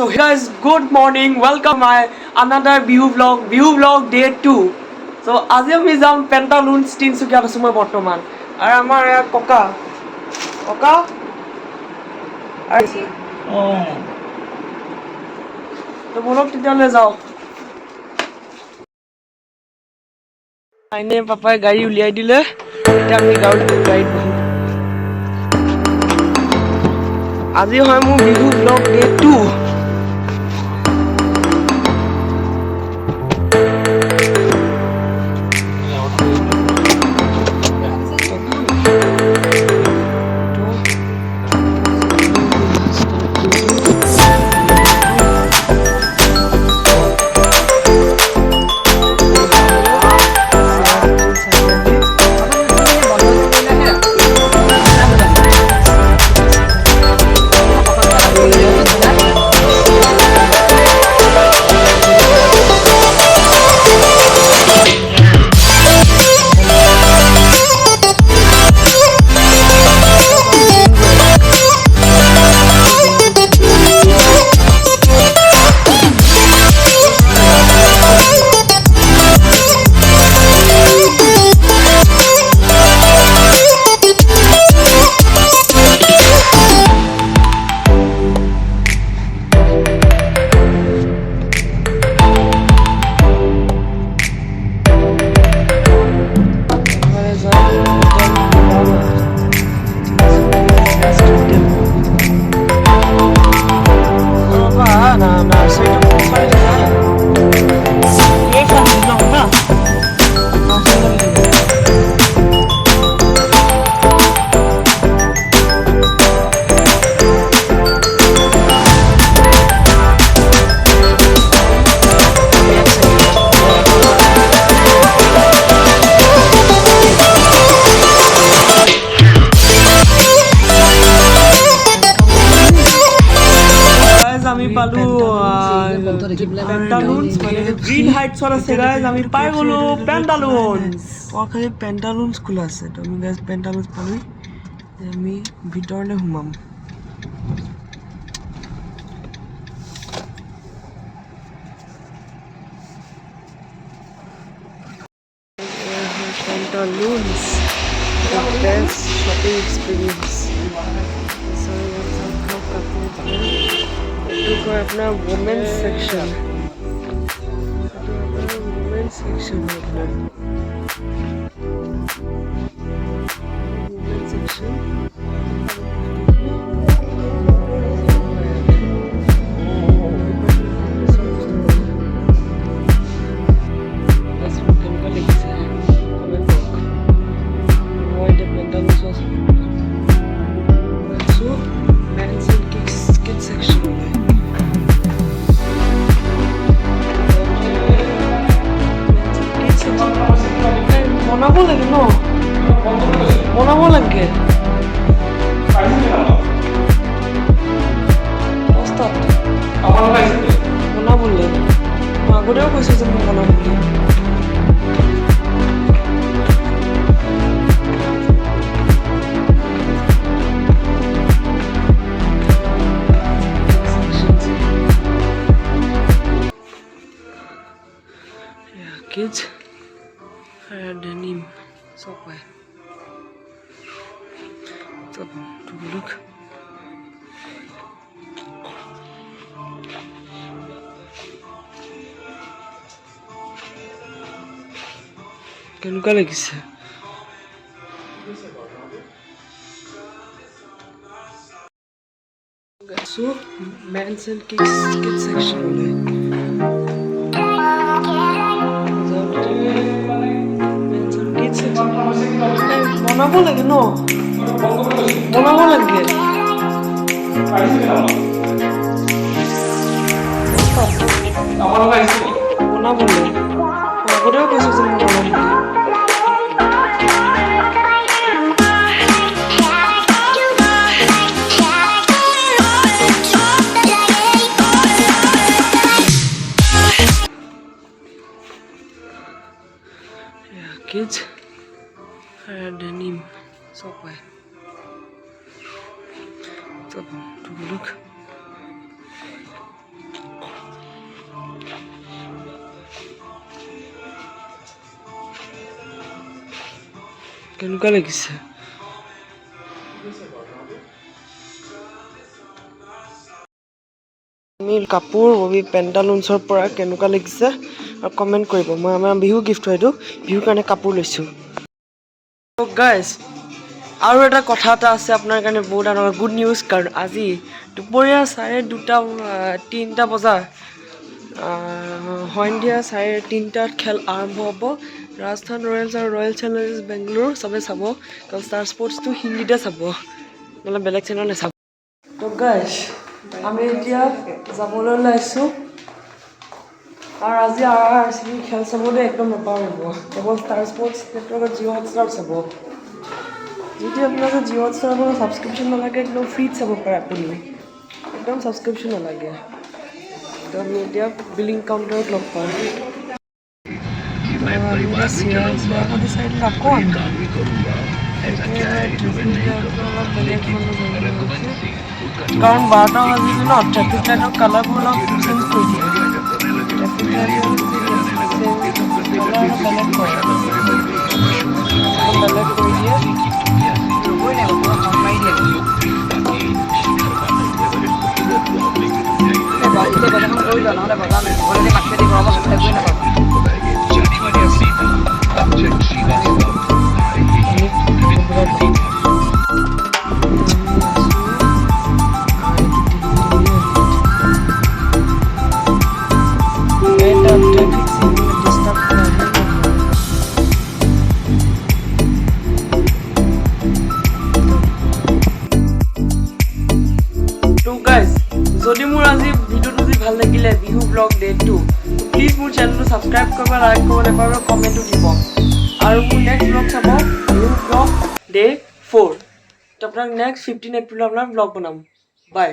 So hey guys, good morning. Welcome my another Bihu vlog day 2. So আজি আমি যাম পেন্টালুন্স তিনচুকীয়াত আছো মই বৰ্তমান আৰু আমাৰ ককা আহিছে তো বলক তেতিয়ালৈ যাও আইনে পাপাই গাড়ী উলিয়াই দিলে এতিয়া আমি গাড়ীত বহিম আজি হয় মোৰ বিহু ব্লগ ডে 2 আমি পালো পেন্টালুন্স মানে গ্রিন হাইটছৰ আছে গাইজ আমি পাই গলো পেন্টালুন্স খালি পেন্টালুন্স খোলা আছে তো আমি গাইজ পেন্টালুন্স পালো আমি ভিতৰলৈ সোমাম Pantaloons, the best shopping experience. So यहाँ सब लोग कपड़े तो कोई अपना women's section, तो अपना women's section है अपना women's section. বনাব লাগে বনাবলৈ মই আগতেও কৈছোঁ যে মই বনাম বুলি kids denim so why so to look কেনেকুৱা লাগিছে so men's and kids section বনাব লাগে ন বনাব লাগে বনাবলৈ আগতেও কৈছোঁ যে মই বনাম kids denim so why so to look কেনেকুৱা লাগিছে আমি কাপোৰ ববি পেণ্টালুন্সৰ পৰা কেনেকুৱা লাগিছে আৰু কমেণ্ট কৰিব মই আমাৰ বিহু গিফ্ট হয় এইটো বিহুৰ কাৰণে কাপোৰ লৈছোঁ গাইজ আৰু এটা কথা এটা আছে আপোনাৰ কাৰণে বহুত ডাঙৰ গুড নিউজ কাৰণ আজি দুপৰীয়া 3:30 বজাৰ সন্ধিয়া 3:30 খেল আৰম্ভ হ'ব ৰাজস্থান ৰয়েলছ আৰু ৰয়েল চেলেঞ্জাৰ্ছ বেংগলোৰ চবে চাব কাৰণ ষ্টাৰ স্পৰ্টছটো হিন্দীতে চাব নহ'লে বেলেগ চেনেল নাচাব তো গাইজ আমি এতিয়া যাবলৈ ওলাইছোঁ আৰু আজি RRCB খেল চাবলৈ একদম নাপাহৰিব কেৱল ষ্টাৰ স্পৰ্টছ নেটৱৰ্কত জিঅ' হটষ্টাৰ চাব যদি আপোনাৰ জিঅ' হটষ্টাৰ আপোনাৰ ছাবস্ক্ৰিপশ্যন নালাগে একদম ফ্ৰীত চাব পাৰে আপুনি একদম ছাবস্ক্ৰিপশ্যন নালাগে তো আমি এতিয়া বিলিং কাউণ্টাৰত লগ পাম কাৰণ 12টা বাজিলে ন ট্ৰেফিক লাইটৰ কালাৰবোৰ অলপ চেঞ্জ কৰি দিয়ে ট্ৰেফিক লাইটৰ কালাৰ বেলেগ কৰে বেলেগ কৰি দিয়ে ৰ'বই লাগিব পুৰা হৰ্ণ মাৰি দিয়ে এতিয়া বজাৰখন কৰি লোৱা নহ'লে বজাৰ ঘৰতে মাতি দিব হ'ব একোৱে নাপাব যদি মোৰ আজি ভিডিঅ'টো যদি ভাল লাগিলে বিহু ব্লগ ডে 2 প্লিজ মোৰ চেনেলটো ছাবস্ক্ৰাইব কৰিব লাইক কৰিব নাপাহৰিব কমেণ্টো দিব আৰু মোৰ নেক্সট ব্লগ চাব বিহু ব্লগ ডে 4 তো আপোনাক নেক্সট 15 এপ্ৰিলত আপোনাৰ ব্লগ বনাম বাই